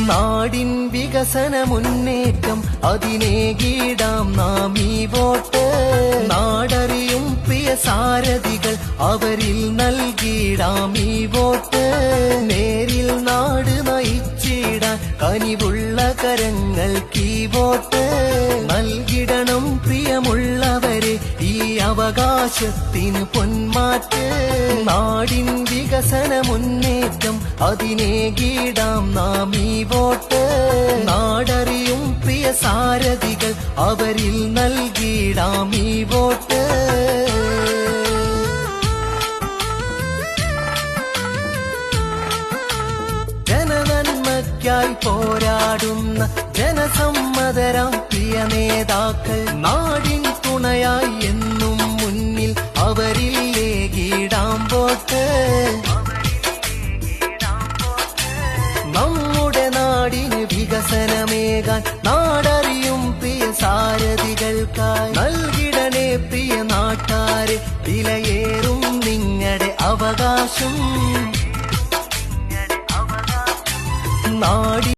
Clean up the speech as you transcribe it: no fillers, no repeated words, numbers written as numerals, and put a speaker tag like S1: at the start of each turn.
S1: നാടിൻ വികസന മുന്നേറ്റം അതിനേകിടാം നാം ഈ വോട്ട്. നാടറിയും പ്രിയ സാരഥികൾ അവരിൽ നൽകിടാം ഈ വോട്ട്. നേരിൽ നാട് നയിച്ചിടാൻ കനിവുള്ള കരങ്ങൾക്ക് ഈ വോട്ട് നൽകിടണം പ്രിയമുള്ളവരെ ഈ അവകാശത്തിന് പൊന്മാറ്റ്. നാടിൻ വികസന മുന്നേറ്റം അതിനേകിടാം നാം ഈ വോട്ട്. നാടറിയും പ്രിയ സാരഥികൾ അവരിൽ നൽകിടാം ഈ വോട്ട്. ജനനന്മയ്ക്കായി പോരാടുന്ന ജനസമ്മതരാം പ്രിയ നേതാക്കൾ നാടിൻ തുണയായി എന്നും മുന്നിൽ അവരിൽ ലേകിടാം വോട്ട്. നമ്മുടെ നാടിന് വികസനമേകാൻ നാടറിയും പ്രിയ സാരഥികൾക്കായി നൽകിടണേ പ്രിയ നാട്ടാരെ വിലയേറും നിങ്ങളുടെ അവകാശം. നാടി